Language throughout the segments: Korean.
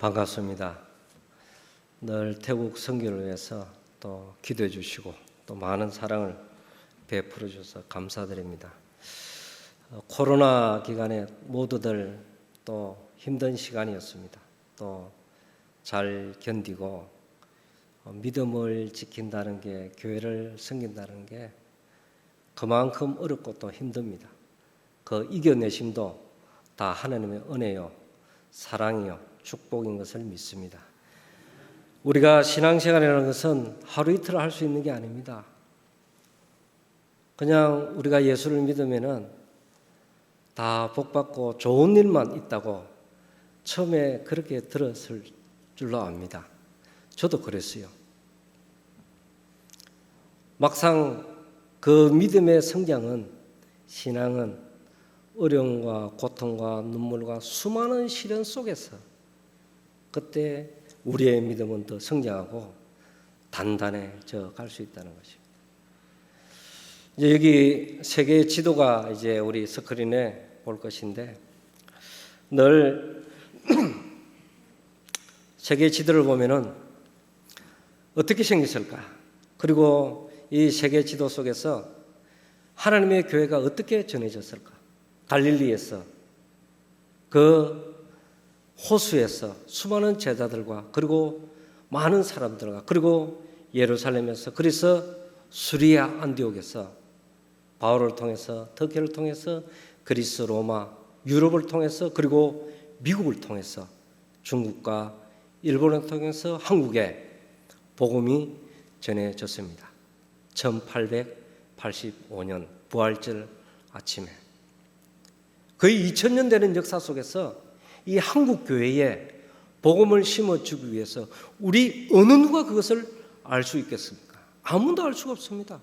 반갑습니다. 늘 태국 선교를 위해서 또 기도해 주시고 또 많은 사랑을 베풀어 주셔서 감사드립니다. 코로나 기간에 모두들 또 힘든 시간이었습니다. 또 잘 견디고 믿음을 지킨다는 게, 교회를 섬긴다는 게 그만큼 어렵고 또 힘듭니다. 그 이겨내심도 다 하나님의 은혜요, 사랑이요, 축복인 것을 믿습니다. 우리가 신앙생활이라는 것은 하루 이틀 할 수 있는 게 아닙니다. 그냥 우리가 예수를 믿으면은 다 복받고 좋은 일만 있다고 처음에 그렇게 들었을 줄로 압니다. 저도 그랬어요. 막상 그 믿음의 성장은, 신앙은 어려움과 고통과 눈물과 수많은 시련 속에서 그때 우리의 믿음은 더 성장하고 단단해져 갈 수 있다는 것입니다. 이제 여기 세계 지도가 이제 우리 스크린에 볼 것인데, 늘 세계 지도를 보면은 어떻게 생겼을까? 그리고 이 세계 지도 속에서 하나님의 교회가 어떻게 전해졌을까? 갈릴리에서, 그 호수에서 수많은 제자들과 그리고 많은 사람들과, 그리고 예루살렘에서, 그래서 수리아 안디옥에서 바울을 통해서, 터키를 통해서 그리스, 로마, 유럽을 통해서, 그리고 미국을 통해서 중국과 일본을 통해서 한국에 복음이 전해졌습니다. 1885년 부활절 아침에 거의 2000년 되는 역사 속에서 이 한국 교회에 복음을 심어주기 위해서 우리 어느 누가 그것을 알 수 있겠습니까? 아무도 알 수가 없습니다.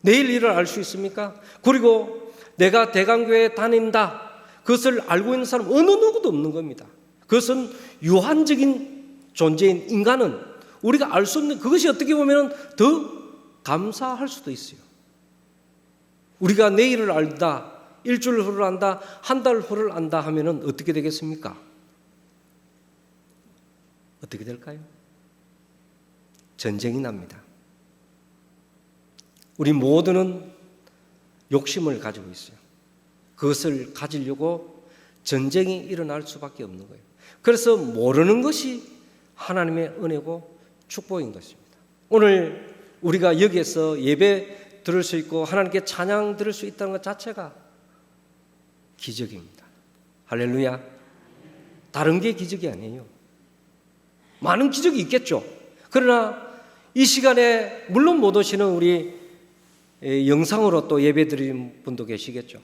내일 일을 알 수 있습니까? 그리고 내가 대강교회에 다닌다, 그것을 알고 있는 사람 어느 누구도 없는 겁니다. 그것은 유한적인 존재인 인간은 우리가 알 수 없는, 그것이 어떻게 보면 더 감사할 수도 있어요. 우리가 내일을 알다, 일주일 후를 안다, 한 달 후를 안다 하면은 어떻게 되겠습니까? 어떻게 될까요? 전쟁이 납니다. 우리 모두는 욕심을 가지고 있어요. 그것을 가지려고 전쟁이 일어날 수밖에 없는 거예요. 그래서 모르는 것이 하나님의 은혜고 축복인 것입니다. 오늘 우리가 여기에서 예배 들을 수 있고 하나님께 찬양 들을 수 있다는 것 자체가 기적입니다. 할렐루야. 다른 게 기적이 아니에요. 많은 기적이 있겠죠. 그러나 이 시간에 물론 못 오시는 우리 영상으로 또 예배 드리는 분도 계시겠죠.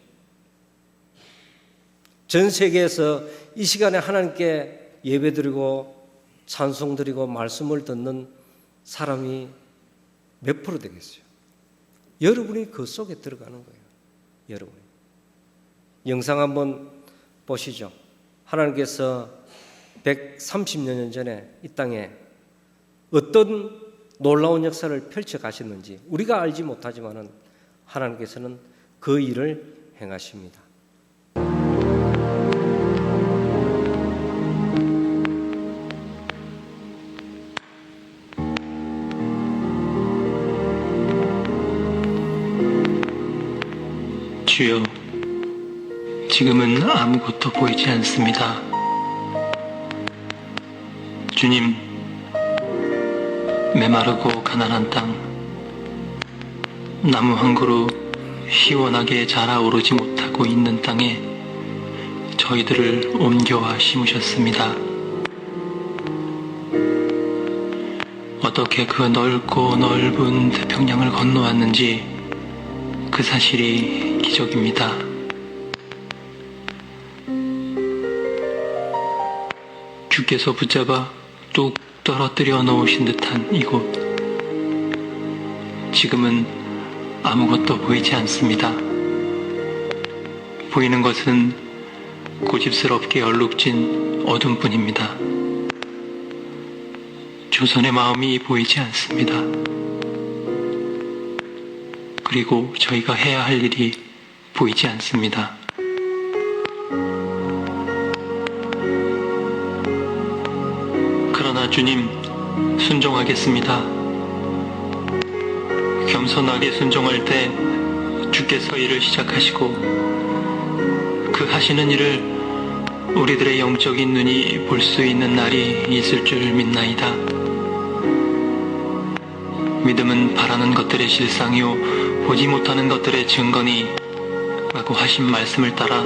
전 세계에서 이 시간에 하나님께 예배 드리고 찬송 드리고 말씀을 듣는 사람이 몇 프로 되겠어요? 여러분이 그 속에 들어가는 거예요. 여러분이. 영상 한번 보시죠. 하나님께서 130여 년 전에 이 땅에 어떤 놀라운 역사를 펼쳐 가셨는지 우리가 알지 못하지만은 하나님께서는 그 일을 행하십니다. 주여, 지금은 아무것도 보이지 않습니다. 주님, 메마르고 가난한 땅, 나무 한 그루 시원하게 자라오르지 못하고 있는 땅에 저희들을 옮겨와 심으셨습니다. 어떻게 그 넓고 넓은 태평양을 건너왔는지 그 사실이 기적입니다. 주께서 붙잡아 뚝 떨어뜨려 놓으신 듯한 이곳, 지금은 아무것도 보이지 않습니다. 보이는 것은 고집스럽게 얼룩진 어둠뿐입니다. 조선의 마음이 보이지 않습니다. 그리고 저희가 해야 할 일이 보이지 않습니다. 그러나 주님, 순종하겠습니다. 겸손하게 순종할 때 주께서 일을 시작하시고 그 하시는 일을 우리들의 영적인 눈이 볼 수 있는 날이 있을 줄 믿나이다. 믿음은 바라는 것들의 실상이요 보지 못하는 것들의 증거니 라고 하신 말씀을 따라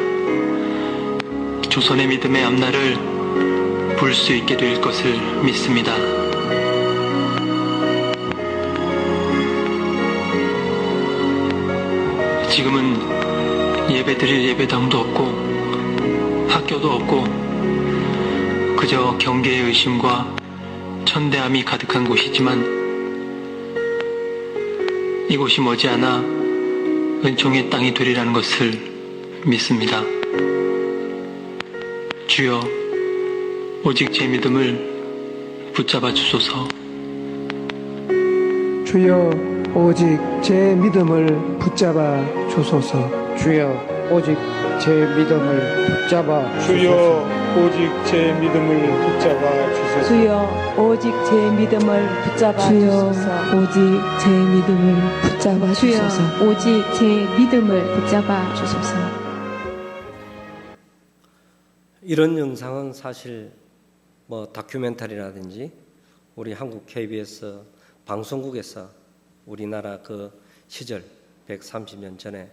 조선의 믿음의 앞날을 볼 수 있게 될 것을 믿습니다. 지금은 예배드릴 예배당도 없고 학교도 없고 그저 경계의 의심과 천대함이 가득한 곳이지만 이곳이 머지않아 은총의 땅이 되리라는 것을 믿습니다. 주여, 오직 제 믿음을 붙잡아 주소서. 주여 오직 제 믿음을 붙잡아 주소서. 주여 오직 제 믿음을 붙잡아 주여 오직 제 믿음을 붙잡아 주소서. 주여 오직 제 믿음을 붙잡아 주여 주소서. 오직 제 믿음을 붙잡아 주여 주소서. 오직 제 믿음을 붙잡아 주소서. 이런 영상은 사실 뭐 다큐멘터리라든지 우리 한국 KBS 방송국에서 우리나라 그 시절 130년 전에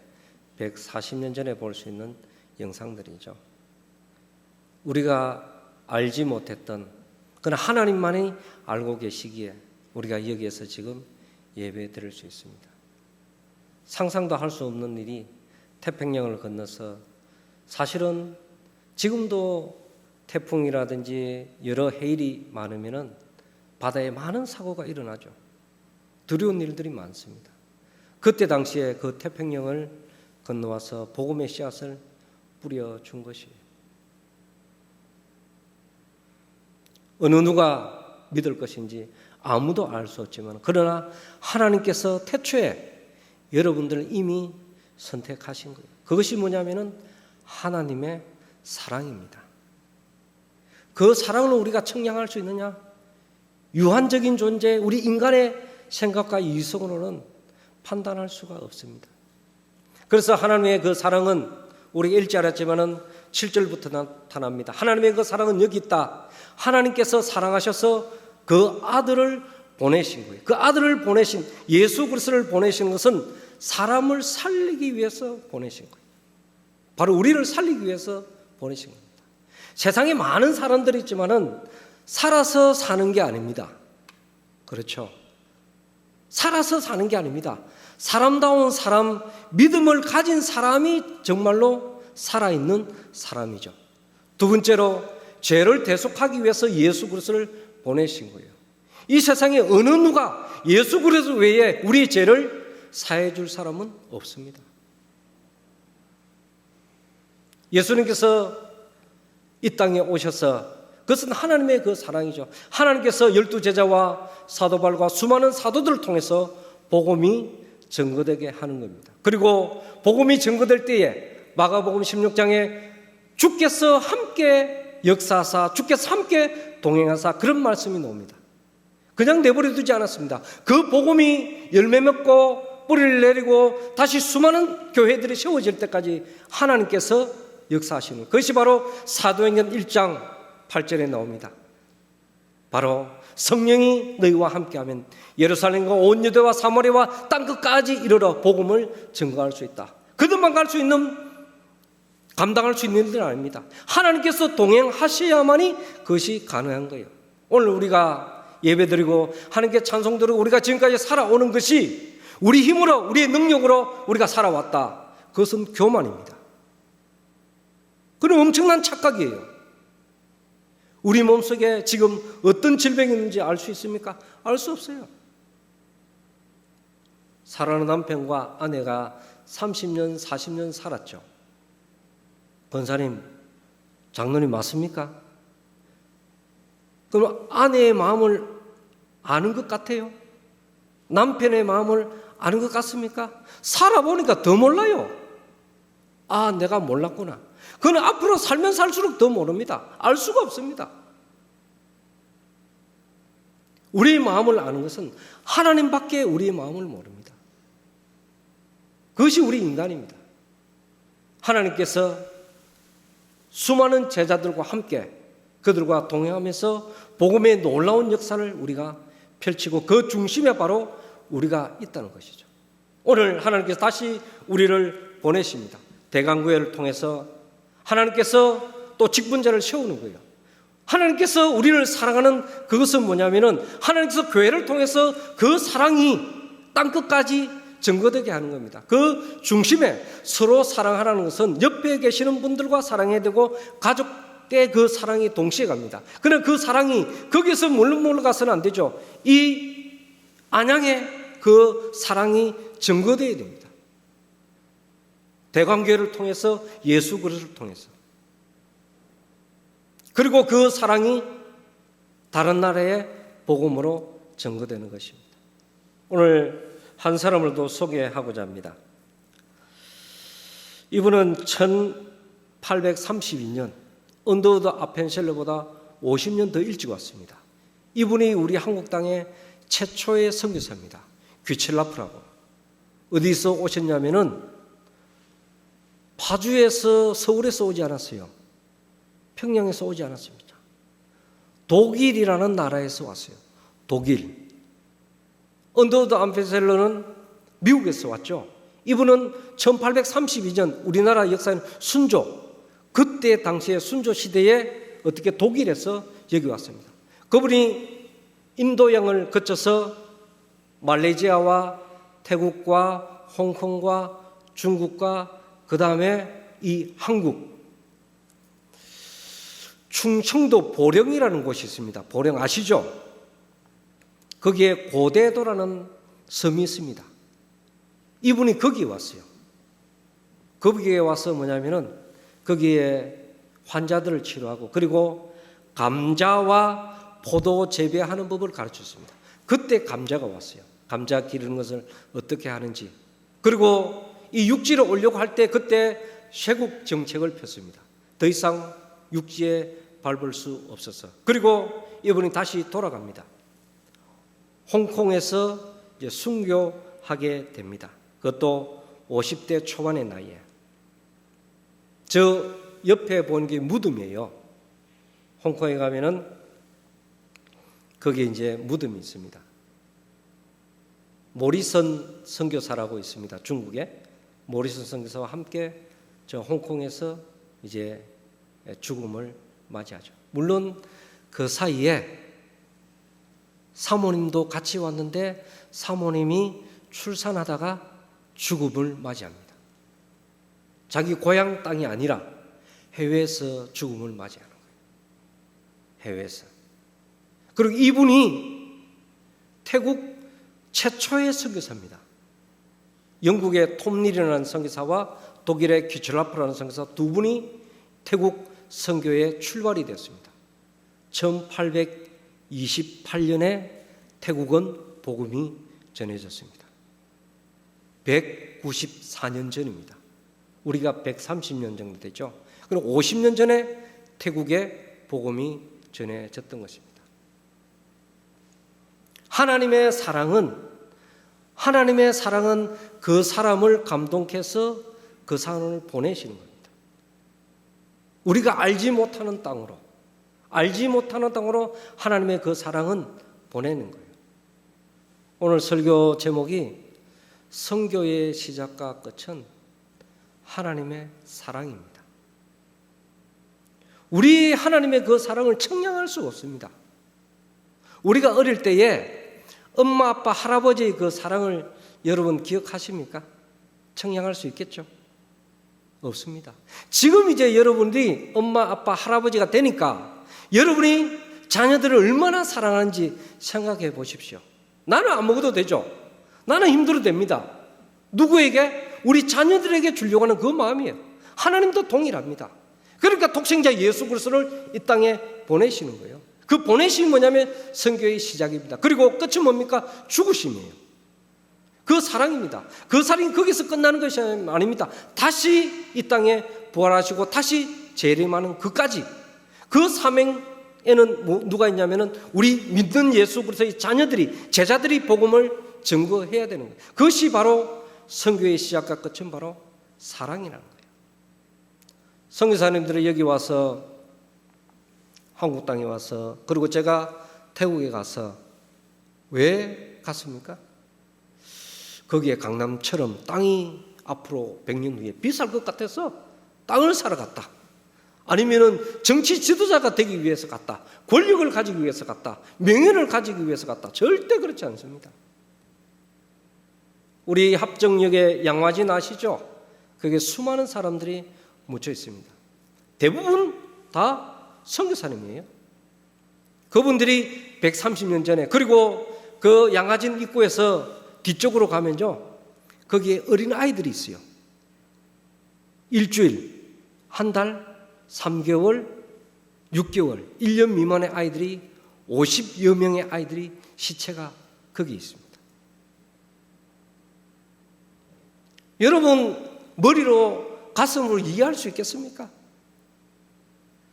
140년 전에 볼 수 있는 영상들이죠. 우리가 알지 못했던 그러나 하나님만이 알고 계시기에 우리가 여기에서 지금 예배 드릴 수 있습니다. 상상도 할 수 없는 일이 태평양을 건너서 사실은 지금도 태풍이라든지 여러 해일이 많으면은 바다에 많은 사고가 일어나죠. 두려운 일들이 많습니다. 그때 당시에 그 태평양을 건너와서 복음의 씨앗을 뿌려준 것이에요. 어느 누가 믿을 것인지 아무도 알 수 없지만 그러나 하나님께서 태초에 여러분들을 이미 선택하신 거예요. 그것이 뭐냐면은 하나님의 사랑입니다. 그 사랑을 우리가 청량할 수 있느냐? 유한적인 존재, 우리 인간의 생각과 이성으로는 판단할 수가 없습니다. 그래서 하나님의 그 사랑은 우리가 읽지 않았지만은 7절부터 나타납니다. 하나님의 그 사랑은 여기 있다. 하나님께서 사랑하셔서 그 아들을 보내신 거예요. 그 아들을 보내신 예수 그리스도를 보내신 것은 사람을 살리기 위해서 보내신 거예요. 바로 우리를 살리기 위해서 보내신 겁니다. 세상에 많은 사람들이 있지만은 살아서 사는 게 아닙니다. 그렇죠? 살아서 사는 게 아닙니다. 사람다운 사람, 믿음을 가진 사람이 정말로 살아있는 사람이죠. 두 번째로 죄를 대속하기 위해서 예수 그리스도를 보내신 거예요. 이 세상에 어느 누가 예수 그리스도 외에 우리의 죄를 사해 줄 사람은 없습니다. 예수님께서 이 땅에 오셔서 그것은 하나님의 그 사랑이죠. 하나님께서 12제자와 사도 바울과 수많은 사도들을 통해서 복음이 증거되게 하는 겁니다. 그리고 복음이 증거될 때에 마가복음 16장에 주께서 함께 역사하사 주께서 함께 동행하사 그런 말씀이 나옵니다. 그냥 내버려 두지 않았습니다. 그 복음이 열매 맺고 뿌리를 내리고 다시 수많은 교회들이 세워질 때까지 하나님께서 역사하시는 그것이 바로 사도행전 1장 8절에 나옵니다. 바로 성령이 너희와 함께하면 예루살렘과 온 유대와 사마리아와 땅끝까지 이르러 복음을 증거할 수 있다. 그들만 갈 수 있는 감당할 수 있는 일은 아닙니다. 하나님께서 동행하셔야만이 그것이 가능한 거예요. 오늘 우리가 예배드리고 하나님께 찬송드리고 우리가 지금까지 살아오는 것이 우리 힘으로 우리의 능력으로 우리가 살아왔다. 그것은 교만입니다. 그건 엄청난 착각이에요. 우리 몸속에 지금 어떤 질병이 있는지 알 수 있습니까? 알 수 없어요. 사랑하는 남편과 아내가 30년, 40년 살았죠. 권사님, 장로님 맞습니까? 그럼 아내의 마음을 아는 것 같아요? 남편의 마음을 아는 것 같습니까? 살아보니까 더 몰라요. 아, 내가 몰랐구나. 그건 앞으로 살면 살수록 더 모릅니다. 알 수가 없습니다. 우리의 마음을 아는 것은 하나님밖에 우리의 마음을 모릅니다. 그것이 우리 인간입니다. 하나님께서 수많은 제자들과 함께 그들과 동행하면서 복음의 놀라운 역사를 우리가 펼치고 그 중심에 바로 우리가 있다는 것이죠. 오늘 하나님께서 다시 우리를 보내십니다. 대강교회를 통해서 하나님께서 또 직분자를 세우는 거예요. 하나님께서 우리를 사랑하는 그것은 뭐냐면은 하나님께서 교회를 통해서 그 사랑이 땅끝까지 증거되게 하는 겁니다. 그 중심에 서로 사랑하라는 것은 옆에 계시는 분들과 사랑해야 되고 가족의 그 사랑이 동시에 갑니다. 그러나 그 사랑이 거기서 물러가서는 안 되죠. 이 안양의 그 사랑이 증거되어야 됩니다. 대광교회를 통해서 예수 그리스도를 통해서 그리고 그 사랑이 다른 나라의 복음으로 증거되는 것입니다. 오늘 한 사람을 더 소개하고자 합니다. 이분은 1832년 언더우드 아펜셀러보다 50년 더 일찍 왔습니다. 이분이 우리 한국 땅의 최초의 선교사입니다. 귀칠라프라고. 어디서 오셨냐면은 파주에서 서울에서 오지 않았어요. 평양에서 오지 않았습니다. 독일이라는 나라에서 왔어요. 독일. 언더우드 아펜셀러는 미국에서 왔죠. 이분은 1832년 우리나라 역사에는 순조, 그때 당시에 순조 시대에 어떻게 독일에서 여기 왔습니다. 그분이 인도양을 거쳐서 말레이시아와 태국과 홍콩과 중국과 그 다음에 이 한국, 충청도 보령이라는 곳이 있습니다. 보령 아시죠? 거기에 고대도라는 섬이 있습니다. 이분이 거기에 왔어요. 거기에 와서 뭐냐면은 거기에 환자들을 치료하고 그리고 감자와 포도 재배하는 법을 가르쳤습니다. 그때 감자가 왔어요. 감자 기르는 것을 어떻게 하는지. 그리고 이 육지를 오려고 할 때 그때 쇄국 정책을 폈습니다. 더 이상 육지에 밟을 수 없어서. 그리고 이분이 다시 돌아갑니다. 홍콩에서 이제 순교하게 됩니다. 그것도 50대 초반의 나이에. 저 옆에 보는 게 무덤이에요. 홍콩에 가면은 거기에 이제 무덤이 있습니다. 모리선 선교사라고 있습니다. 중국에 모리선 선교사와 함께 저 홍콩에서 이제 죽음을 맞이하죠. 물론 그 사이에 사모님도 같이 왔는데 사모님이 출산하다가 죽음을 맞이합니다. 자기 고향 땅이 아니라 해외에서 죽음을 맞이하는 거예요. 해외에서. 그리고 이분이 태국 최초의 선교사입니다. 영국의 톰닐이라는 선교사와 독일의 귀칠라프라는 선교사 두 분이 태국 선교에 출발이 됐습니다. 1828년에 태국은 복음이 전해졌습니다. 194년 전입니다. 우리가 130년 정도 됐죠. 그럼 50년 전에 태국에 복음이 전해졌던 것입니다. 하나님의 사랑은 그 사람을 감동케 해서 그 사람을 보내시는 겁니다. 우리가 알지 못하는 땅으로 하나님의 그 사랑은 보내는 거예요. 오늘 설교 제목이 선교의 시작과 끝은 하나님의 사랑입니다. 우리 하나님의 그 사랑을 청량할 수가 없습니다. 우리가 어릴 때에 엄마, 아빠, 할아버지의 그 사랑을 여러분 기억하십니까? 청량할 수 있겠죠? 없습니다. 지금 이제 여러분들이 엄마, 아빠, 할아버지가 되니까 여러분이 자녀들을 얼마나 사랑하는지 생각해 보십시오. 나는 안 먹어도 되죠. 나는 힘들어도 됩니다. 누구에게? 우리 자녀들에게 주려고 하는 그 마음이에요. 하나님도 동일합니다. 그러니까 독생자 예수 그리스도를 이 땅에 보내시는 거예요. 그 보내심이 뭐냐면 선교의 시작입니다. 그리고 끝은 뭡니까? 죽으심이에요. 그 사랑입니다. 그 사랑이 거기서 끝나는 것이 아닙니다. 다시 이 땅에 부활하시고 다시 재림하는 그까지 그 사명 에는 누가 있냐면은 우리 믿는 예수 그리스도의 자녀들이, 제자들이 복음을 증거해야 되는 거예요. 그것이 바로 선교의 시작과 끝은 바로 사랑이라는 거예요. 선교사님들이 여기 와서, 한국 땅에 와서, 그리고 제가 태국에 가서 왜 갔습니까? 거기에 강남처럼 땅이 앞으로 100년 후에 비쌀 것 같아서 땅을 사러 갔다. 아니면은 정치 지도자가 되기 위해서 갔다. 권력을 가지기 위해서 갔다. 명예를 가지기 위해서 갔다. 절대 그렇지 않습니다. 우리 합정역의 양화진 아시죠? 거기에 수많은 사람들이 묻혀 있습니다. 대부분 다 선교사님이에요. 그분들이 130년 전에, 그리고 그 양화진 입구에서 뒤쪽으로 가면요, 거기에 어린 아이들이 있어요. 일주일, 한 달, 3개월, 6개월, 1년 미만의 아이들이 50여 명의 아이들이 시체가 거기 있습니다. 여러분 머리로 가슴으로 이해할 수 있겠습니까?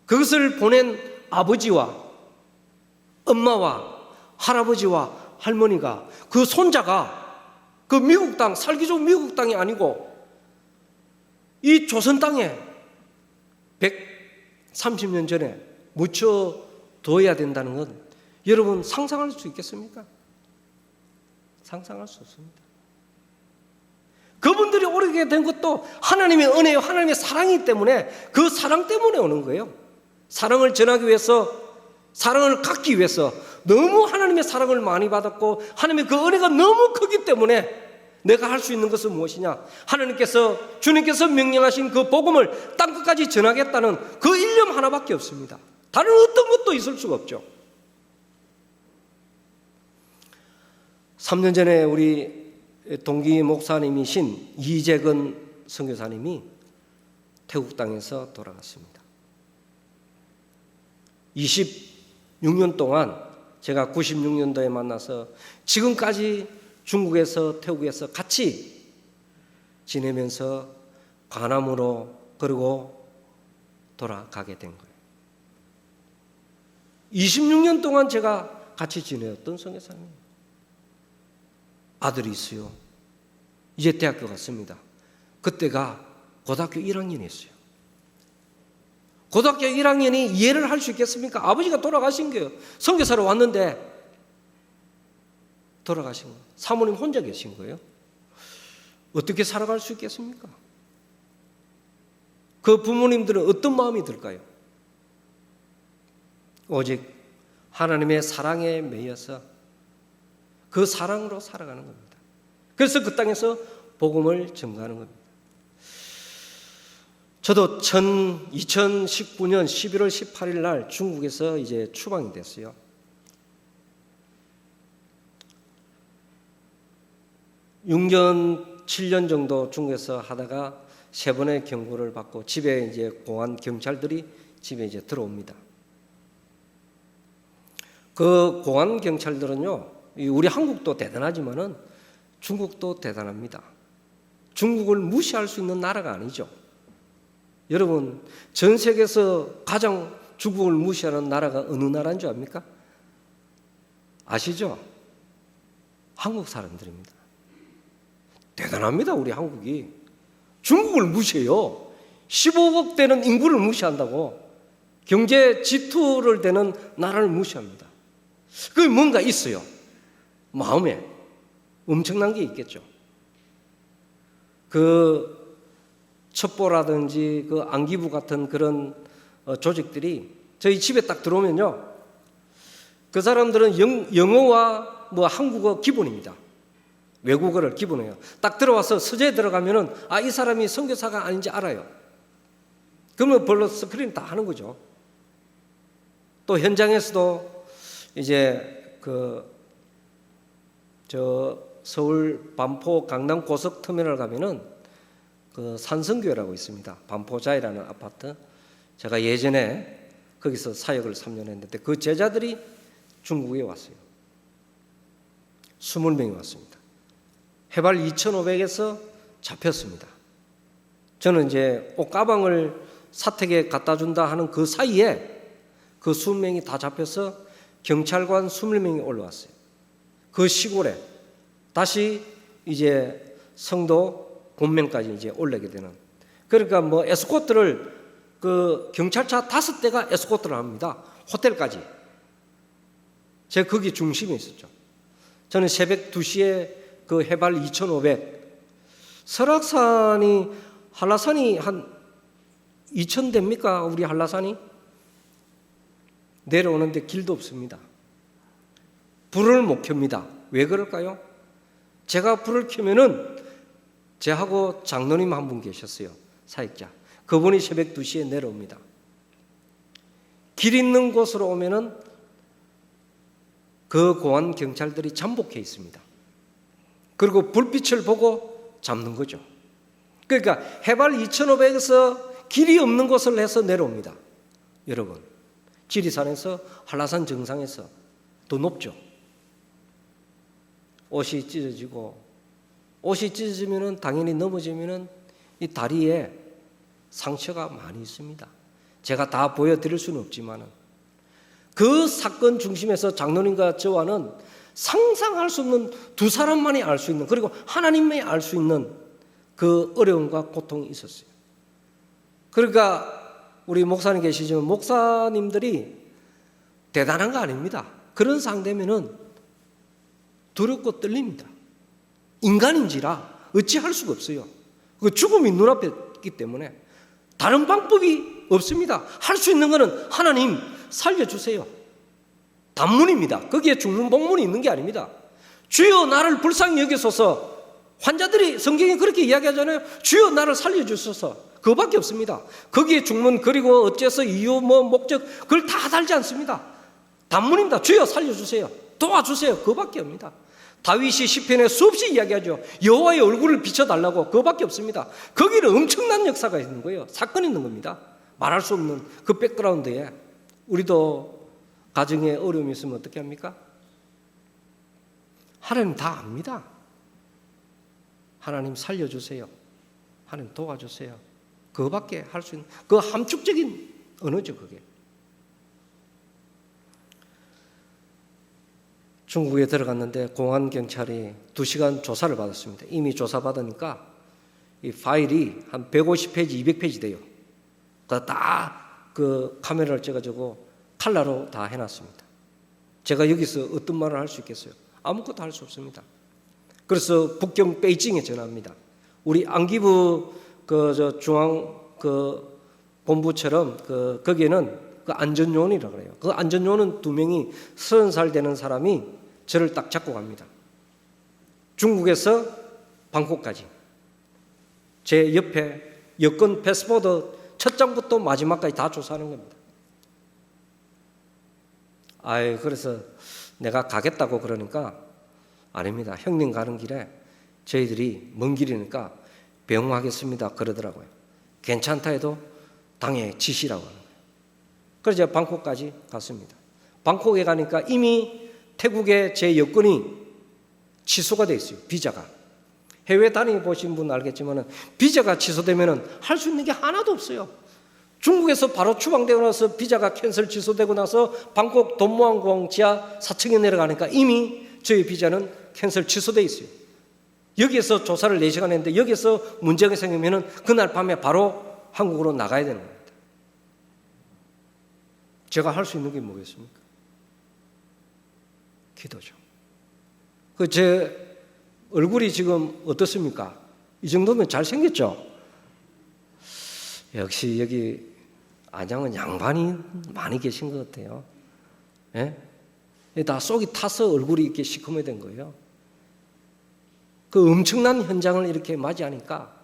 그것을 보낸 아버지와 엄마와 할아버지와 할머니가, 그 손자가 그 미국 땅, 살기 좋은 미국 땅이 아니고 이 조선 땅에 130년 전에 묻혀둬야 된다는 건 여러분 상상할 수 있겠습니까? 상상할 수 없습니다. 그분들이 오게 된 것도 하나님의 은혜요, 하나님의 사랑이기 때문에, 그 사랑 때문에 오는 거예요. 사랑을 전하기 위해서, 사랑을 갖기 위해서 너무 하나님의 사랑을 많이 받았고 하나님의 그 은혜가 너무 크기 때문에 내가 할 수 있는 것은 무엇이냐? 하나님께서, 주님께서 명령하신 그 복음을 땅끝까지 전하겠다는 그 일념 하나밖에 없습니다. 다른 어떤 것도 있을 수가 없죠. 3년 전에 우리 동기 목사님이신 이재근 선교사님이 태국 땅에서 돌아갔습니다. 26년 동안 제가 96년도에 만나서 지금까지 중국에서, 태국에서 같이 지내면서 관함으로, 그리고 돌아가게 된 거예요. 26년 동안 제가 같이 지내었던 선교사님. 아들이 있어요. 이제 대학교 갔습니다. 그때가 고등학교 1학년이었어요. 고등학교 1학년이 이해를 할 수 있겠습니까? 아버지가 돌아가신 거예요. 선교사로 왔는데 돌아가신 거예요. 사모님 혼자 계신 거예요. 어떻게 살아갈 수 있겠습니까? 그 부모님들은 어떤 마음이 들까요? 오직 하나님의 사랑에 매여서 그 사랑으로 살아가는 겁니다. 그래서 그 땅에서 복음을 전가하는 겁니다. 저도 2019년 11월 18일 날 중국에서 이제 추방이 됐어요. (6년 7년) 정도 중국에서 하다가 3번의 경고를 받고 집에 이제 공안 경찰들이 집에 이제 들어옵니다. 그 공안 경찰들은요, 우리 한국도 대단하지만은 중국도 대단합니다. 중국을 무시할 수 있는 나라가 아니죠. 여러분, 전 세계에서 가장 중국을 무시하는 나라가 어느 나라인 줄 압니까? 아시죠? 한국 사람들입니다. 대단합니다, 우리 한국이. 중국을 무시해요. 15억 되는 인구를 무시한다고. 경제 G2를 되는 나라를 무시합니다. 그게 뭔가 있어요. 마음에 엄청난 게 있겠죠. 그 첩보라든지 그 안기부 같은 그런 조직들이 저희 집에 딱 들어오면요, 그 사람들은 영어와 뭐 한국어 기본입니다. 외국어를 기본해요. 딱 들어와서 서재에 들어가면은 이 사람이 선교사가 아닌지 알아요. 그러면 별로 스크린 다 하는 거죠. 또 현장에서도 이제 서울 반포 강남 고속터미널 가면은 그 산성교회라고 있습니다. 반포자이라는 아파트. 제가 예전에 거기서 사역을 3년 했는데 그 제자들이 중국에 왔어요. 20명이 왔습니다. 해발 2,500에서 잡혔습니다. 저는 이제 옷가방을 사택에 갖다 준다 하는 그 사이에 그 20명이 다 잡혀서 경찰관 20명이 올라왔어요. 그 시골에 다시 이제 성도 본명까지 이제 올라게 되는. 그러니까 뭐 에스코트를 그 경찰차 5대가 에스코트를 합니다. 호텔까지. 제가 거기 중심에 있었죠. 저는 새벽 2시에 그 해발 2,500 설악산이 한라산이 한 2,000 됩니까? 우리 한라산이 내려오는데 길도 없습니다. 불을 못 켭니다. 왜 그럴까요? 제가 불을 켜면은 제하고 장로님 한 분 계셨어요. 사역자. 그분이 새벽 2시에 내려옵니다. 길 있는 곳으로 오면은 그 공안 경찰들이 잠복해 있습니다. 그리고 불빛을 보고 잡는 거죠. 그러니까 해발 2,500에서 길이 없는 곳을 해서 내려옵니다. 여러분, 지리산에서 한라산 정상에서 더 높죠. 옷이 찢어지고, 옷이 찢어지면은 당연히 넘어지면은 이 다리에 상처가 많이 있습니다. 제가 다 보여드릴 수는 없지만은 그 사건 중심에서 장로님과 저와는 상상할 수 없는 두 사람만이 알 수 있는, 그리고 하나님만이 알 수 있는 그 어려움과 고통이 있었어요. 그러니까 우리 목사님 계시지만 목사님들이 대단한 거 아닙니다. 그런 상대면은 두렵고 떨립니다. 인간인지라 어찌할 수가 없어요. 그 죽음이 눈앞에 있기 때문에 다른 방법이 없습니다. 할 수 있는 것은 하나님 살려주세요. 단문입니다. 거기에 죽는 복문이 있는 게 아닙니다. 주여 나를 불쌍히 여기소서. 환자들이 성경에 그렇게 이야기하잖아요. 주여 나를 살려주소서. 그거밖에 없습니다. 거기에 죽문 그리고 어째서 이유 뭐 목적 그걸 다 달지 않습니다. 단문입니다. 주여 살려주세요. 도와주세요. 그거밖에 없습니다. 다윗이 시편에 수없이 이야기하죠. 여호와의 얼굴을 비춰달라고. 그거밖에 없습니다. 거기는 엄청난 역사가 있는 거예요. 사건이 있는 겁니다. 말할 수 없는 그 백그라운드에. 우리도 가정에 어려움이 있으면 어떻게 합니까? 하나님 다 압니다. 하나님 살려주세요. 하나님 도와주세요. 그거밖에 할 수 있는, 그 함축적인 언어죠, 그게. 중국에 들어갔는데 공안 경찰이 2시간 조사를 받았습니다. 이미 조사받으니까 이 파일이 한 150페이지, 200페이지 돼요. 다 그 카메라를 찍어주고 칼라로 다 해놨습니다. 제가 여기서 어떤 말을 할 수 있겠어요? 아무것도 할 수 없습니다. 그래서 북경 베이징에 전화합니다. 우리 안기부 그 중앙 그 본부처럼 거기에는 그 안전요원이라고 그래요. 그 안전요원은 2명이 30살 되는 사람이 저를 딱 잡고 갑니다. 중국에서 방콕까지. 제 옆에 여권 패스포드 첫 장부터 마지막까지 다 조사하는 겁니다. 그래서 내가 가겠다고 그러니까 아닙니다. 형님 가는 길에 저희들이 먼 길이니까 배웅하겠습니다 그러더라고요. 괜찮다 해도 당에 지시라고 하는 거예요. 그래서 제가 방콕까지 갔습니다. 방콕에 가니까 이미 태국에 제 여권이 취소가 돼 있어요. 비자가. 해외 다녀보신 분 알겠지만 비자가 취소되면 할 수 있는 게 하나도 없어요. 중국에서 바로 추방되고 나서 비자가 캔슬 취소되고 나서 방콕 돈무안공항 지하 4층에 내려가니까 이미 저희 비자는 캔슬 취소돼 있어요. 여기에서 조사를 4시간 했는데 여기에서 문제가 생기면 그날 밤에 바로 한국으로 나가야 되는 겁니다. 제가 할 수 있는 게 뭐겠습니까? 기도죠. 제 얼굴이 지금 어떻습니까? 이 정도면 잘생겼죠? 역시 여기 안양은 양반이 많이 계신 것 같아요. 예? 다 속이 타서 얼굴이 이렇게 시커멓게 된 거예요. 그 엄청난 현장을 이렇게 맞이하니까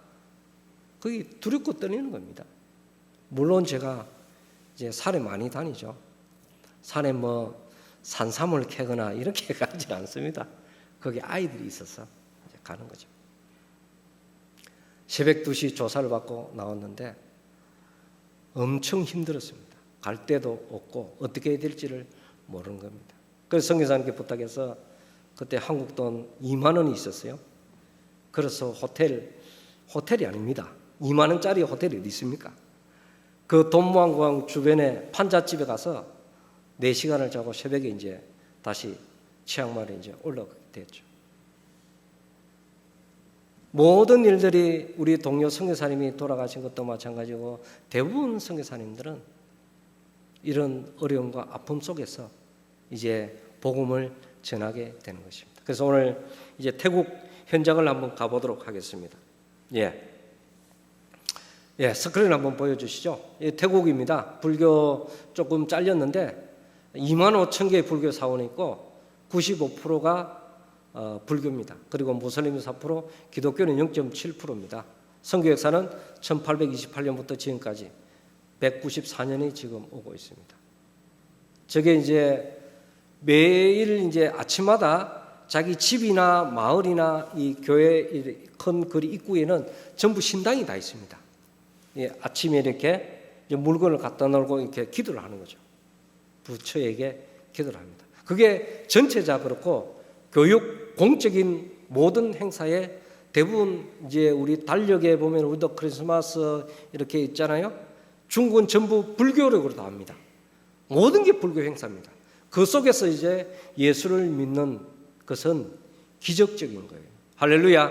그게 두렵고 떨리는 겁니다. 물론 제가 이제 산에 많이 다니죠. 산에 뭐 산삼을 캐거나 이렇게 가지 않습니다. 거기 아이들이 있어서 이제 가는 거죠. 새벽 2시 조사를 받고 나왔는데 엄청 힘들었습니다. 갈 데도 없고 어떻게 해야 될지를 모르는 겁니다. 그래서 선교사님께 부탁해서 그때 한국 돈 2만 원이 있었어요. 그래서 호텔이 아닙니다. 2만 원짜리 호텔이 어디 있습니까? 그 돈무안공항 주변에 판잣집에 가서 4시간을 자고 새벽에 이제 다시 치앙마이에 이제 올라가게 됐죠. 모든 일들이 우리 동료 선교사님이 돌아가신 것도 마찬가지고 대부분 선교사님들은 이런 어려움과 아픔 속에서 이제 복음을 전하게 되는 것입니다. 그래서 오늘 이제 태국 현장을 한번 가보도록 하겠습니다. 스크린 한번 보여주시죠. 태국입니다. 불교 조금 잘렸는데 25,000개의 불교 사원이 있고 95%가 불교입니다. 그리고 무슬림 4%, 기독교는 0.7%입니다. 선교 역사는 1828년부터 지금까지 194년이 지금 오고 있습니다. 저게 이제 매일 이제 아침마다 자기 집이나 마을이나 이 교회 큰 거리 입구에는 전부 신당이 다 있습니다. 아침에 이렇게 물건을 갖다 놓고 이렇게 기도를 하는 거죠. 부처에게 기도를 합니다. 그게 전체자 그렇고 교육 공적인 모든 행사에 대부분 이제 우리 달력에 보면 우리도 크리스마스 이렇게 있잖아요. 중국은 전부 불교력으로 다 합니다. 모든 게 불교 행사입니다. 그 속에서 이제 예수를 믿는 것은 기적적인 거예요. 할렐루야.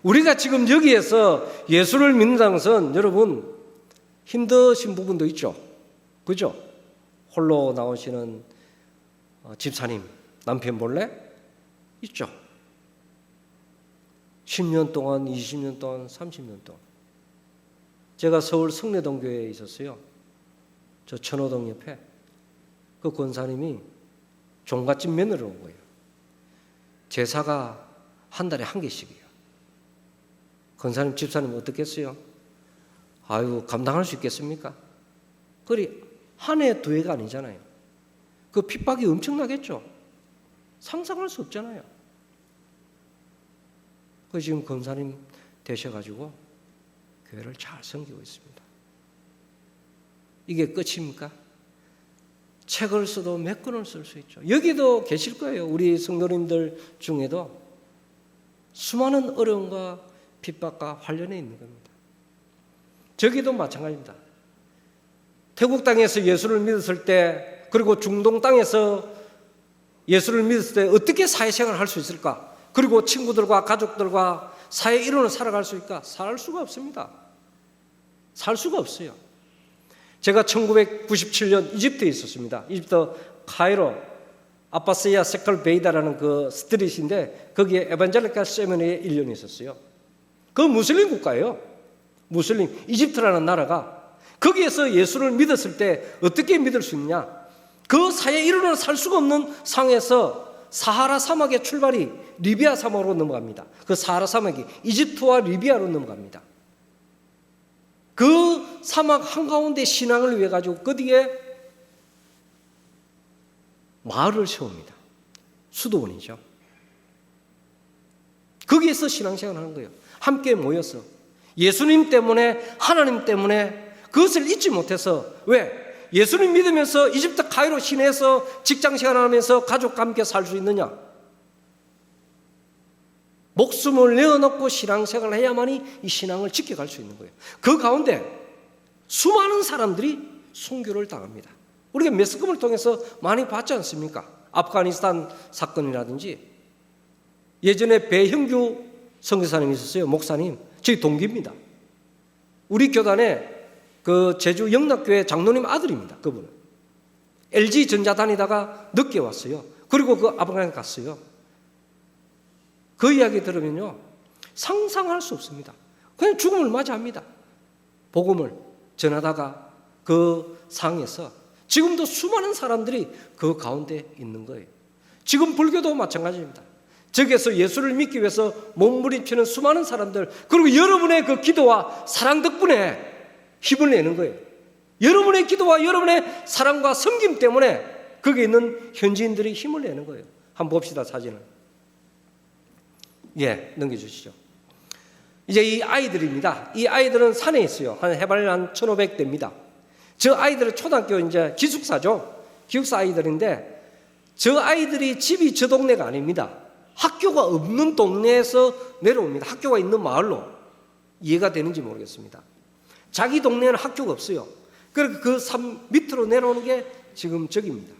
우리가 지금 여기에서 예수를 믿는다는 것은 여러분 힘드신 부분도 있죠. 그죠? 홀로 나오시는 집사님, 남편 몰래 있죠. 10년 동안, 20년 동안, 30년 동안. 제가 서울 성내동 교회에 있었어요. 저 천호동 옆에. 그 권사님이 종갓집 며느리로 온 거예요. 제사가 한 달에 1개씩이에요. 권사님, 집사님 어떻겠어요? 아유, 감당할 수 있겠습니까? 그리 한 해, 2해가 아니잖아요. 그 핍박이 엄청나겠죠? 상상할 수 없잖아요. 그 지금 권사님 되셔가지고 교회를 잘 섬기고 있습니다. 이게 끝입니까? 책을 써도 몇 권을 쓸 수 있죠. 여기도 계실 거예요. 우리 성도님들 중에도 수많은 어려움과 핍박과 환련에 있는 겁니다. 저기도 마찬가지입니다. 태국 땅에서 예수를 믿었을 때, 그리고 중동 땅에서 예수를 믿었을 때 어떻게 사회생활을 할 수 있을까? 그리고 친구들과 가족들과 사회 일원을 살아갈 수 있을까? 살 수가 없습니다. 살 수가 없어요. 제가 1997년 이집트에 있었습니다. 이집트 카이로 아바시아 세컬 베이다라는 그 스트릿인데 거기에 에반젤리칼 세미나리에 1년 있었어요. 그 무슬림 국가예요. 무슬림 이집트라는 나라가 거기에서 예수를 믿었을 때 어떻게 믿을 수 있느냐? 그 사회 일원으로 살 수가 없는 상황에서 사하라 사막의 출발이 리비아 사막으로 넘어갑니다. 그 사하라 사막이 이집트와 리비아로 넘어갑니다. 그 사막 한가운데 신앙을 위해 가지고 그 뒤에 마을을 세웁니다. 수도원이죠. 거기에서 신앙생활을 하는 거예요. 함께 모여서 예수님 때문에, 하나님 때문에 그것을 잊지 못해서. 왜? 예수님 믿으면서 이집트 카이로 시내에서 직장생활을 하면서 가족과 함께 살 수 있느냐? 목숨을 내어놓고 신앙생활을 해야만이 이 신앙을 지켜갈 수 있는 거예요. 그 가운데 수많은 사람들이 순교를 당합니다. 우리가 매스컴을 통해서 많이 봤지 않습니까? 아프가니스탄 사건이라든지. 예전에 배형규 선교사님이 있었어요. 목사님. 저희 동기입니다. 우리 교단에 그 제주 영락교회 장로님 아들입니다. 그분은 LG전자 다니다가 늦게 왔어요. 그리고 그 아프가니스탄 갔어요. 그 이야기 들으면요 상상할 수 없습니다. 그냥 죽음을 맞이합니다. 복음을 전하다가 그 상에서 지금도 수많은 사람들이 그 가운데 있는 거예요. 지금 불교도 마찬가지입니다. 저기에서 예수를 믿기 위해서 몸부림치는 수많은 사람들, 그리고 여러분의 그 기도와 사랑 덕분에 힘을 내는 거예요. 여러분의 기도와 여러분의 사랑과 섬김 때문에 거기에 있는 현지인들이 힘을 내는 거예요. 한번 봅시다, 사진을. 넘겨주시죠. 이제 이 아이들입니다. 이 아이들은 산에 있어요. 한 해발 한 1,500대입니다. 저 아이들은 초등학교 이제 기숙사죠. 기숙사 아이들인데 저 아이들이 집이 저 동네가 아닙니다. 학교가 없는 동네에서 내려옵니다. 학교가 있는 마을로. 이해가 되는지 모르겠습니다. 자기 동네에는 학교가 없어요. 그러니까 그 산 밑으로 내려오는 게 지금 저기입니다.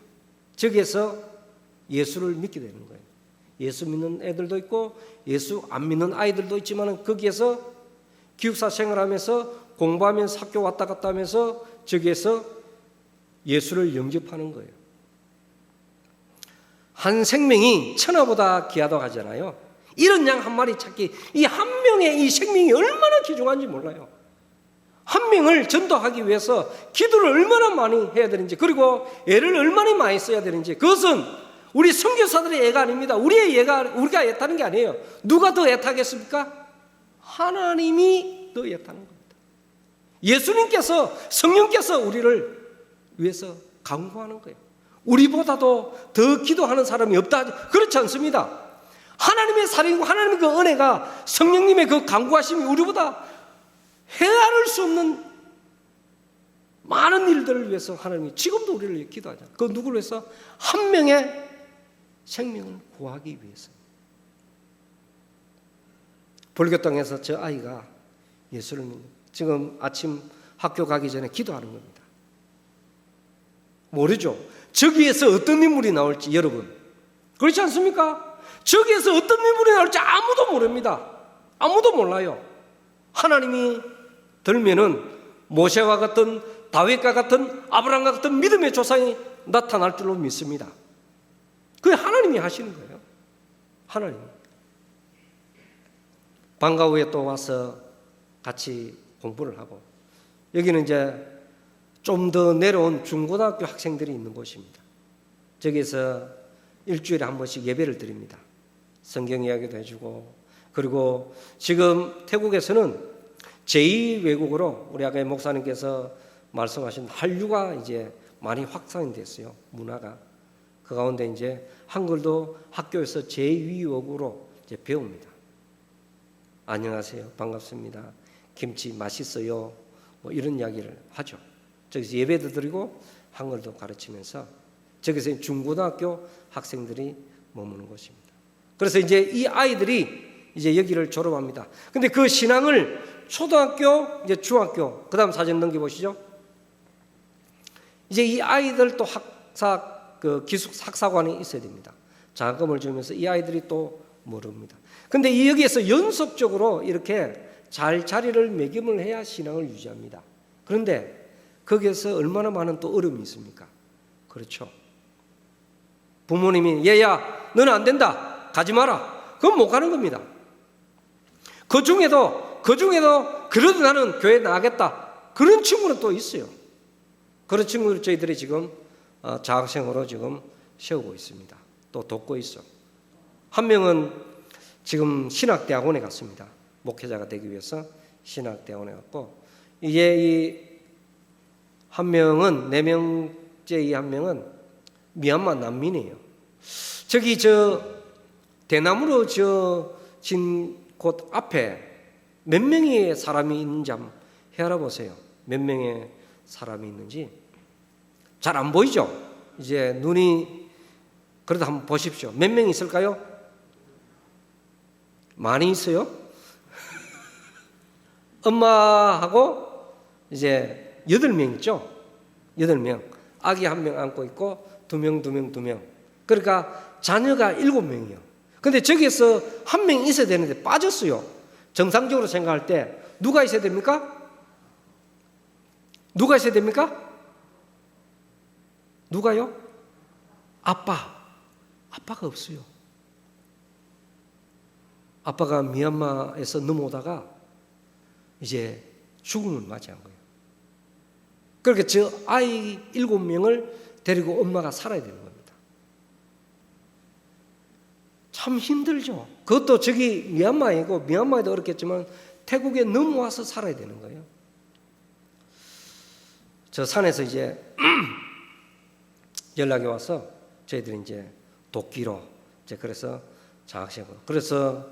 저기에서 예수를 믿게 되는 거예요. 예수 믿는 애들도 있고 예수 안 믿는 아이들도 있지만 거기에서 기숙사 생활하면서 공부하면서 학교 왔다 갔다 하면서 저기에서 예수를 영접하는 거예요. 한 생명이 천하보다 귀하다고 하잖아요. 이런 양 한 마리 찾기, 이 한 명의 이 생명이 얼마나 귀중한지 몰라요. 한 명을 전도하기 위해서 기도를 얼마나 많이 해야 되는지, 그리고 애를 얼마나 많이 써야 되는지, 그것은 우리 선교사들의 애가 아닙니다. 우리의 애가, 우리가 애타는 게 아니에요. 누가 더 애타겠습니까? 하나님이 더 애타는 겁니다. 예수님께서, 성령께서 우리를 위해서 간구하는 거예요. 우리보다도 더 기도하는 사람이 없다, 그렇지 않습니다. 하나님의 사랑이고 하나님의 그 은혜가, 성령님의 그 간구하심이 우리보다 헤아릴 수 없는 많은 일들을 위해서 하나님이 지금도 우리를 위해 기도하잖아요. 그 누구를 위해서? 한 명의 생명을 구하기 위해서. 불교 땅에서 저 아이가 예수를 믿는, 지금 아침 학교 가기 전에 기도하는 겁니다. 모르죠. 저기에서 어떤 인물이 나올지 여러분, 그렇지 않습니까? 저기에서 어떤 인물이 나올지 아무도 모릅니다. 아무도 몰라요. 하나님이 들면은 모세와 같은, 다윗과 같은, 아브라함과 같은 믿음의 조상이 나타날 줄로 믿습니다. 그게 하나님이 하시는 거예요. 하나님. 방과 후에 또 와서 같이 공부를 하고, 여기는 이제 좀 더 내려온 중고등학교 학생들이 있는 곳입니다. 저기서 일주일에 한 번씩 예배를 드립니다. 성경 이야기도 해주고, 그리고 지금 태국에서는 제2외국어로 우리 아까 목사님께서 말씀하신 한류가 이제 많이 확산이 됐어요. 문화가. 그 가운데 이제 한글도 학교에서 제2외국어로 이제 배웁니다. 안녕하세요, 반갑습니다, 김치 맛있어요, 뭐 이런 이야기를 하죠. 저기서 예배도 드리고 한글도 가르치면서 저기서 중고등학교 학생들이 머무는 곳입니다. 그래서 이제 이 아이들이 이제 여기를 졸업합니다. 근데 그 신앙을 초등학교, 이제 중학교, 그 다음 사진 넘겨보시죠. 이제 이 아이들 또 학사관이 있어야 됩니다. 장학금을 주면서 이 아이들이 또 모릅니다. 근데 여기에서 연속적으로 이렇게 잘 자리를 매김을 해야 신앙을 유지합니다. 그런데 거기에서 얼마나 많은 또 어려움이 있습니까? 그렇죠. 부모님이 얘야 너는 안 된다, 가지 마라, 그건 못 가는 겁니다. 그 중에도 그래도 나는 교회 나가겠다, 그런 친구는 또 있어요. 그런 친구를 저희들이 지금 장학생으로 지금 세우고 있습니다. 또 돕고 있어. 한 명은 지금 신학대학원에 갔습니다. 목회자가 되기 위해서 신학대학원에 갔고, 이제 이 한 명은, 4명째 이 한 명은 미얀마 난민이에요. 저기 대나무로 진 곳 앞에 몇 명의 사람이 있는지 한번 헤아려 보세요. 몇 명의 사람이 있는지 잘 안 보이죠? 이제 눈이, 그래도 한번 보십시오. 몇 명 있을까요? 많이 있어요? 엄마하고 이제 8명 있죠? 8명. 아기 1명 안고 있고 2명. 그러니까 자녀가 7명이요. 근데 저기에서 1명 있어야 되는데 빠졌어요. 정상적으로 생각할 때 누가 있어야 됩니까? 누가 있어야 됩니까? 누가요? 아빠가 없어요. 아빠가 미얀마에서 넘어오다가 이제 죽음을 맞이한 거예요. 그러니까 저 아이 7명을 데리고 엄마가 살아야 되는 겁니다. 참 힘들죠. 그것도 저기 미얀마이고, 미얀마에도 어렵겠지만 태국에 넘어와서 살아야 되는 거예요. 저 산에서 이제 연락이 와서 저희들이 이제 도끼로 이제 그래서 장학생으로, 그래서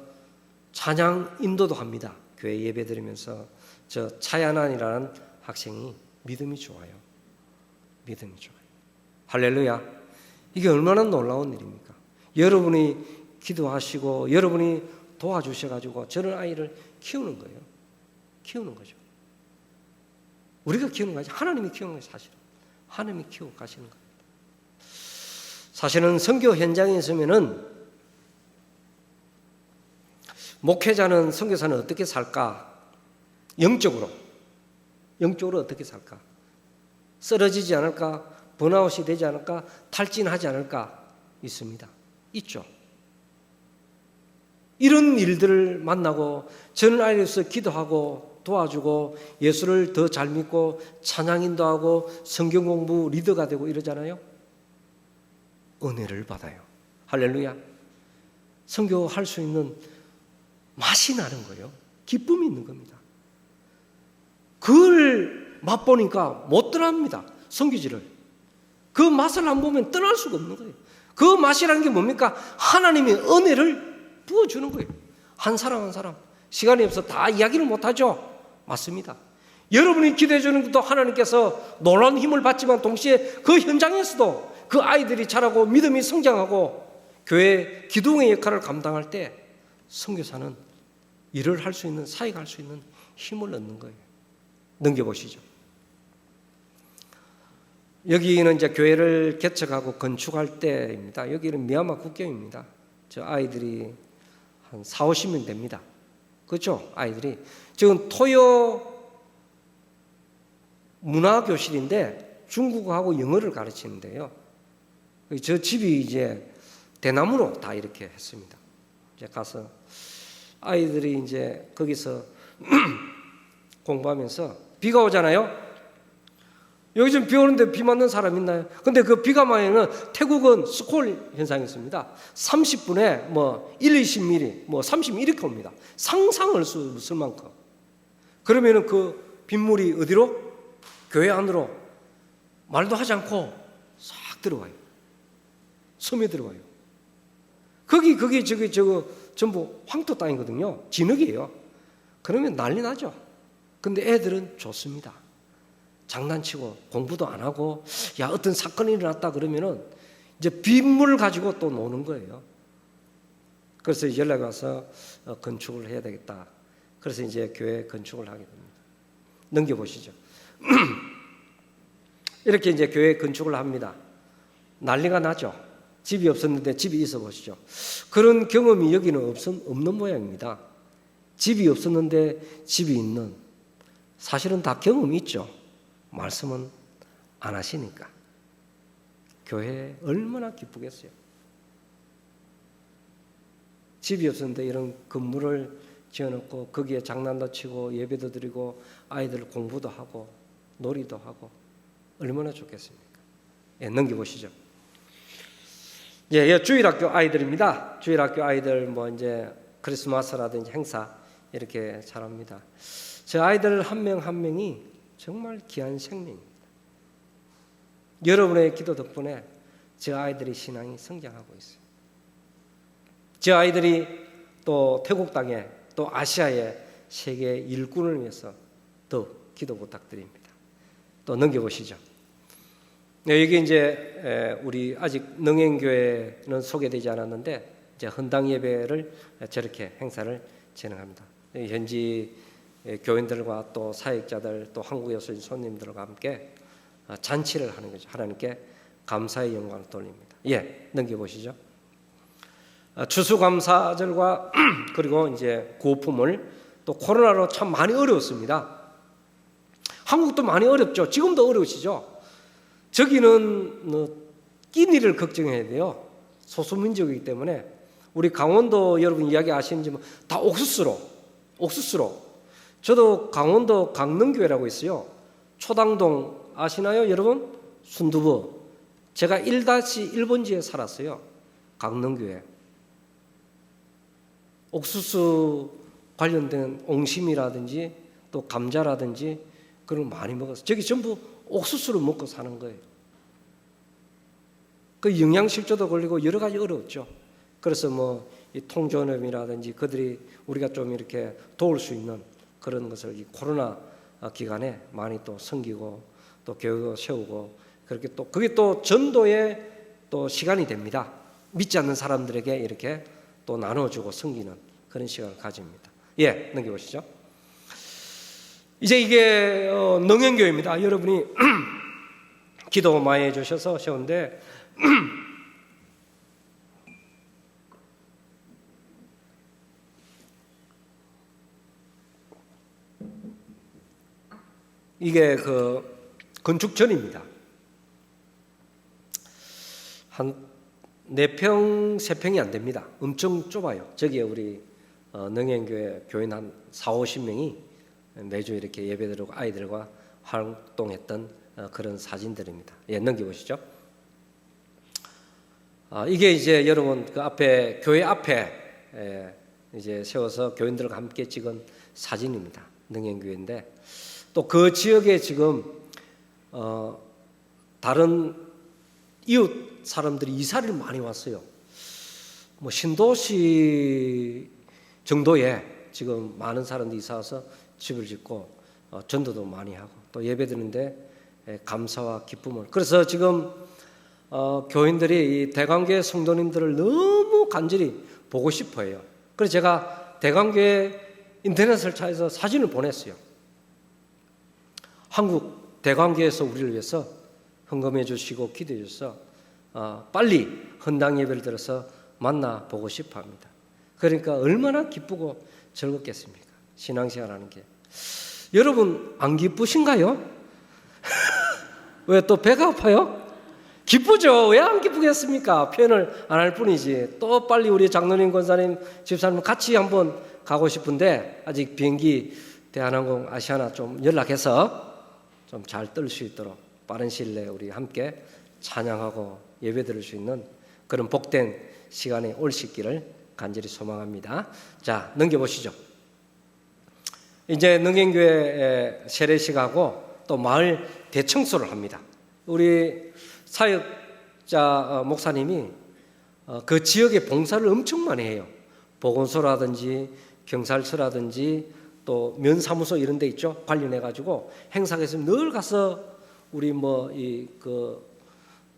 찬양 인도도 합니다. 교회 예배 드리면서 저 차야난이라는 학생이 믿음이 좋아요. 할렐루야. 이게 얼마나 놀라운 일입니까? 여러분이 기도하시고 여러분이 도와주셔가지고 저런 아이를 키우는 거예요. 키우는 거죠. 우리가 키우는 거지 하나님이 키우는 거예요. 사실은 하나님이 키우고 가시는 겁니다. 사실은 선교 현장에 있으면은 목회자는 선교사는 어떻게 살까? 영적으로 어떻게 살까? 쓰러지지 않을까? 번아웃이 되지 않을까? 탈진하지 않을까? 있죠. 이런 일들을 만나고 저는 아이로서 기도하고 도와주고 예수를 더 잘 믿고 찬양 인도하고 성경 공부 리더가 되고 이러잖아요. 은혜를 받아요. 할렐루야. 선교할 수 있는 맛이 나는 거예요. 기쁨이 있는 겁니다. 그걸 맛보니까 못 떠납니다. 선교지를. 그 맛을 안 보면 떠날 수가 없는 거예요. 그 맛이라는 게 뭡니까? 하나님의 은혜를 부어주는 거예요. 한 사람 한 사람. 시간이 없어 다 이야기를 못하죠. 맞습니다. 여러분이 기도해 주는 것도 하나님께서 놀라운 힘을 받지만 동시에 그 현장에서도 그 아이들이 자라고 믿음이 성장하고 교회 기둥의 역할을 감당할 때 선교사는 일을 할 수 있는, 사역을 할 수 있는 힘을 얻는 거예요. 넘겨보시죠. 여기는 이제 교회를 개척하고 건축할 때입니다. 여기는 미얀마 국경입니다. 저 아이들이 한 4, 50명 됩니다. 그렇죠? 아이들이. 지금 토요 문화교실인데 중국어하고 영어를 가르치는데요. 저 집이 이제 대나무로 다 이렇게 했습니다. 이제 가서 아이들이 이제 거기서 공부하면서 비가 오잖아요. 여기 지금 비 오는데 비 맞는 사람 있나요? 근데 그 비가 많으면 태국은 스콜 현상이 있습니다. 30분에 뭐 1, 20mm, 뭐 30mm 이렇게 옵니다. 상상을 쓸 만큼. 그러면은 그 빗물이 어디로? 교회 안으로 말도 하지 않고 싹 들어와요. 섬에 들어와요. 거기 저거 전부 황토 땅이거든요. 진흙이에요. 그러면 난리 나죠. 근데 애들은 좋습니다. 장난치고 공부도 안 하고 야 어떤 사건이 일어났다 그러면은 이제 빗물을 가지고 또 노는 거예요. 그래서 연락이 와서 건축을 해야 되겠다. 그래서 이제 교회 건축을 하게 됩니다. 넘겨보시죠. 이렇게 이제 교회 건축을 합니다. 난리가 나죠. 집이 없었는데 집이 있어 보시죠. 그런 경험이 여기는 없는 모양입니다. 집이 없었는데 집이 있는, 사실은 다 경험이 있죠. 말씀은 안 하시니까. 교회 얼마나 기쁘겠어요. 집이 없었는데 이런 건물을 지어놓고 거기에 장난도 치고 예배도 드리고 아이들 공부도 하고 놀이도 하고 얼마나 좋겠습니까? 예, 넘겨보시죠. 예, 주일학교 아이들입니다. 주일학교 아이들 뭐 이제 크리스마스라든지 행사 이렇게 잘합니다. 저 아이들 한 명 한 명이 정말 귀한 생명입니다. 여러분의 기도 덕분에 저 아이들의 신앙이 성장하고 있어요. 저 아이들이 또 태국 땅에 또 아시아의 세계 일꾼을 위해서 더 기도 부탁드립니다. 또 넘겨보시죠. 네, 여기 이제 우리 아직 능행교회는 소개되지 않았는데 이제 헌당 예배를 저렇게 행사를 진행합니다. 현지 교인들과 또 사역자들 또 한국에 오신 손님들과 함께 잔치를 하는 거죠. 하나님께 감사의 영광을 돌립니다. 예, 넘겨보시죠. 추수감사절과 그리고 이제 구호품을 또 코로나로 참 많이 어려웠습니다. 한국도 많이 어렵죠. 지금도 어려우시죠. 저기는 끼니를 걱정해야 돼요. 소수민족이기 때문에 우리 강원도 여러분 이야기 아시는지 다 옥수수로. 저도 강원도 강릉교회라고 있어요. 초당동 아시나요, 여러분? 순두부. 제가 1-1번지에 살았어요. 강릉교회. 옥수수 관련된 옹심이라든지 또 감자라든지 그런 거 많이 먹었어요. 저기 전부 옥수수를 먹고 사는 거예요. 그 영양실조도 걸리고 여러 가지 어려웠죠. 그래서 뭐 이 통전염이라든지 그들이 우리가 좀 이렇게 도울 수 있는 그런 것을 이 코로나 기간에 많이 또 섬기고 또 교회도 세우고 그렇게 또 그게 또 전도의 또 시간이 됩니다. 믿지 않는 사람들에게 이렇게 또 나눠주고 섬기는 그런 시간을 가집니다. 예, 넘겨보시죠. 이제 이게 능행교회입니다. 여러분이 기도 많이 해주셔서 세운데 이게 그 건축 전입니다. 한 4평, 3평이 안 됩니다. 엄청 좁아요. 저기에 우리 능행교회 교인 한 40-50명이 매주 이렇게 예배드리고 아이들과 활동했던 그런 사진들입니다. 예, 넘겨보시죠. 이게 이제 여러분 그 앞에 교회 앞에 이제 세워서 교인들과 함께 찍은 사진입니다. 능행교회인데 또 그 지역에 지금 다른 이웃 사람들이 이사를 많이 왔어요. 뭐 신도시 정도에 지금 많은 사람들이 이사 와서 집을 짓고 전도도 많이 하고 또 예배드리는데 감사와 기쁨을. 그래서 지금 교인들이 이 대관교회 성도님들을 너무 간절히 보고 싶어해요. 그래서 제가 대관교회 인터넷을 찾아서 사진을 보냈어요. 한국 대관교회에서 우리를 위해서 헌금해 주시고 기도해 주셔서 빨리 헌당 예배를 들어서 만나보고 싶어 합니다. 그러니까 얼마나 기쁘고 즐겁겠습니까? 신앙생활하는 게. 여러분 안 기쁘신가요? 왜 또 배가 아파요? 기쁘죠. 왜 안 기쁘겠습니까? 표현을 안 할 뿐이지. 또 빨리 우리 장로님, 권사님, 집사님 같이 한번 가고 싶은데 아직 비행기 대한항공 아시아나 좀 연락해서 좀 잘 뜰 수 있도록 빠른 시일 내에 우리 함께 찬양하고 예배드릴 수 있는 그런 복된 시간이 올 수 있기를 간절히 소망합니다. 자, 넘겨보시죠. 이제 능행교회 세례식하고 또 마을 대청소를 합니다. 우리 사역자 목사님이 그 지역에 봉사를 엄청 많이 해요. 보건소라든지 경찰서라든지 또 면사무소 이런 데 있죠. 관련해 가지고 행사가 있으면 늘 가서 우리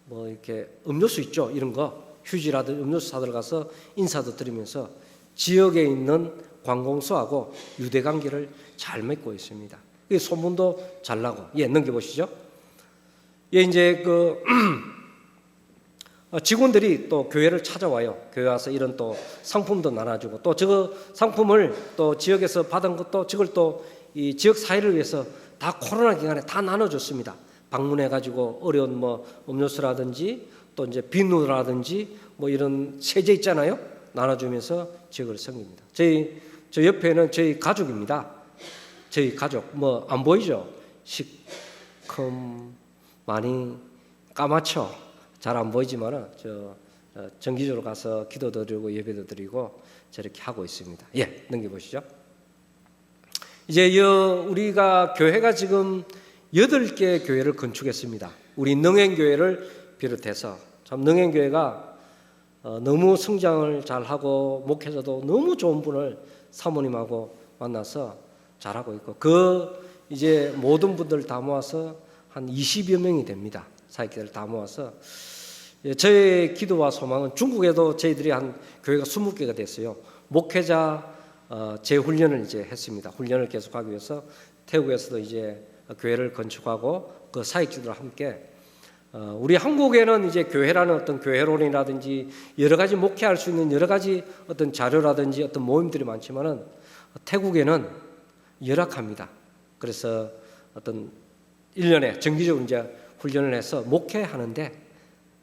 이렇게 음료수 있죠. 이런 거 휴지라든지 음료수 사들 가서 인사도 드리면서 지역에 있는 관공서하고 유대 관계를 잘 맺고 있습니다. 소문도 잘 나고. 예, 넘겨보시죠. 예, 이제 직원들이 또 교회를 찾아와요. 교회 와서 이런 또 상품도 나눠주고 또 저 상품을 또 지역에서 받은 것도 저걸 또 이 지역 사회를 위해서 다 코로나 기간에 다 나눠줬습니다. 방문해가지고 어려운 뭐 음료수라든지 또 이제 비누라든지 뭐 이런 세제 있잖아요. 나눠주면서 지역을 섬깁니다. 저 옆에는 저희 가족입니다. 저희 가족 뭐 안 보이죠? 시큼 많이 까맣죠. 잘 안 보이지만은 정기적으로 가서 기도도 드리고 예배도 드리고 저렇게 하고 있습니다. 예, 넘겨보시죠. 이제 우리가 교회가 지금 8개 교회를 건축했습니다. 우리 능행교회를 비롯해서 참 능행교회가 너무 성장을 잘하고 목회자도 너무 좋은 분을 사모님하고 만나서 잘하고 있고 이제 모든 분들 다 모아서 한 20여 명이 됩니다. 사역자들 다 모아서 저의 기도와 소망은 중국에도 저희들이 한 교회가 20개가 됐어요. 목회자 재훈련을 이제 했습니다. 훈련을 계속하기 위해서 태국에서도 이제 교회를 건축하고 그 사역자들과 함께 우리 한국에는 이제 교회라는 어떤 교회론이라든지 여러 가지 목회할 수 있는 여러 가지 어떤 자료라든지 어떤 모임들이 많지만은 태국에는 열악합니다. 그래서 어떤 1년에 정기적으로 이제 훈련을 해서 목회하는데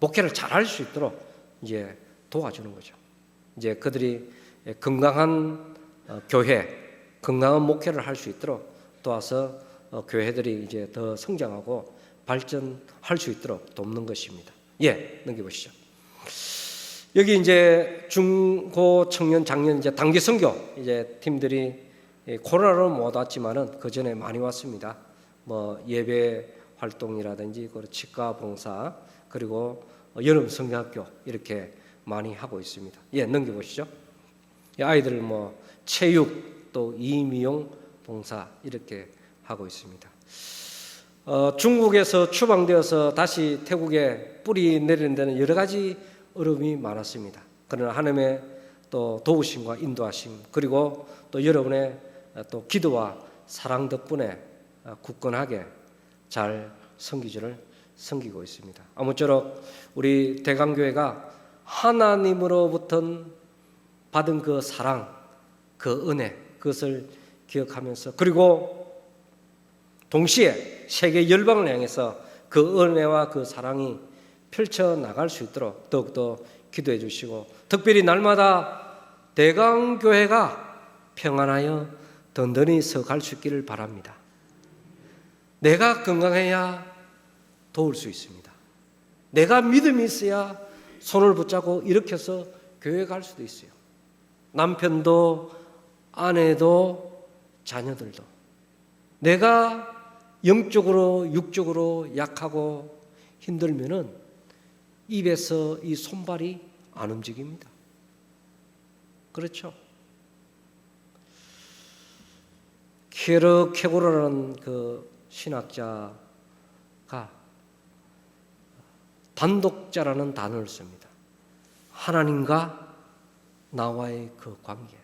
목회를 잘할 수 있도록 이제 도와주는 거죠. 이제 그들이 건강한 교회, 건강한 목회를 할 수 있도록 도와서 교회들이 이제 더 성장하고 발전할 수 있도록 돕는 것입니다. 예, 넘겨보시죠. 여기 이제 중고 청년 장년 이제 단기 선교 이제 팀들이 코로나로 못 왔지만은 그 전에 많이 왔습니다. 뭐 예배 활동이라든지 치과 봉사 그리고 여름 성경학교 이렇게 많이 하고 있습니다. 예, 넘겨보시죠. 아이들 뭐 체육 또 이미용 봉사 이렇게 하고 있습니다. 중국에서 추방되어서 다시 태국에 뿌리 내리는 데는 여러 가지 어려움이 많았습니다. 그러나 하나님의 또 도우심과 인도하심 그리고 또 여러분의 또 기도와 사랑 덕분에 굳건하게 잘 섬기고 있습니다. 아무쪼록 우리 대강교회가 하나님으로부터 받은 그 사랑, 그 은혜 그것을 기억하면서 그리고 동시에 세계 열방을 향해서 그 은혜와 그 사랑이 펼쳐 나갈 수 있도록 더욱더 기도해 주시고, 특별히 날마다 대강교회가 평안하여 든든히 서갈 수 있기를 바랍니다. 내가 건강해야 도울 수 있습니다. 내가 믿음이 있어야 손을 붙잡고 일으켜서 교회 갈 수도 있어요. 남편도 아내도 자녀들도. 내가 영적으로 육적으로 약하고 힘들면은 입에서 이 손발이 안 움직입니다. 그렇죠? 케르케고르라는 그 신학자가 단독자라는 단어를 씁니다. 하나님과 나와의 그 관계.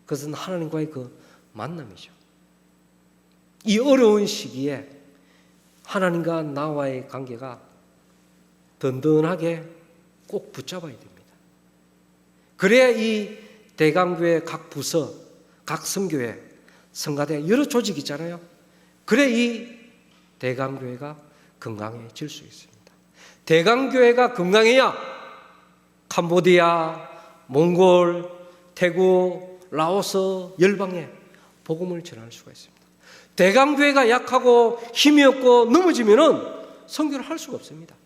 그것은 하나님과의 그 만남이죠. 이 어려운 시기에 하나님과 나와의 관계가 든든하게 꼭 붙잡아야 됩니다. 그래야 이 대강교회 각 부서, 각 성교회, 성가대 여러 조직이 있잖아요. 그래 이 대강교회가 건강해질 수 있습니다. 대강교회가 건강해야 캄보디아, 몽골, 태국, 라오스, 열방에 복음을 전할 수가 있습니다. 대강교회가 약하고 힘이 없고 넘어지면은 선교를 할 수가 없습니다.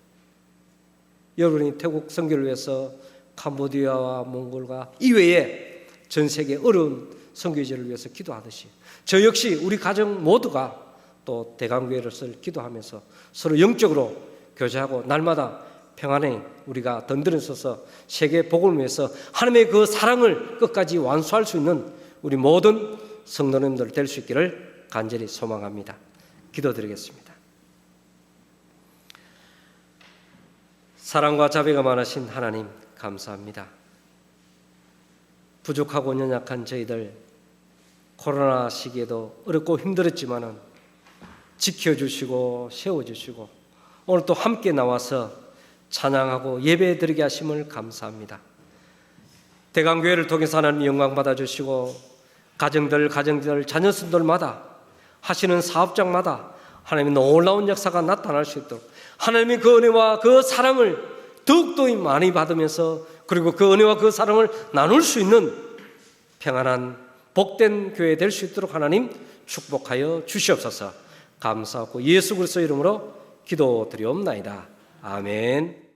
여러분이 태국 선교를 위해서 캄보디아와 몽골과 이외에 전 세계 어려운 선교제를 위해서 기도하듯이 저 역시 우리 가정 모두가 또 대강교회로서 기도하면서 서로 영적으로 교제하고 날마다 평안에 우리가 든든히 서서 세계 복음을 위해서 하나님의 그 사랑을 끝까지 완수할 수 있는 우리 모든 성도님들 될 수 있기를 간절히 소망합니다. 기도드리겠습니다. 사랑과 자비가 많으신 하나님 감사합니다. 부족하고 연약한 저희들 코로나 시기에도 어렵고 힘들었지만은 지켜주시고 세워주시고 오늘 또 함께 나와서 찬양하고 예배드리게 하심을 감사합니다. 대강교회를 통해서 하나님 영광 받아주시고 가정들 자녀들마다 하시는 사업장마다 하나님의 놀라운 역사가 나타날 수 있도록 하나님의 그 은혜와 그 사랑을 더욱더 많이 받으면서 그리고 그 은혜와 그 사랑을 나눌 수 있는 평안한 복된 교회 될 수 있도록 하나님 축복하여 주시옵소서. 감사하고 예수 그리스도 이름으로 기도드리옵나이다. 아멘.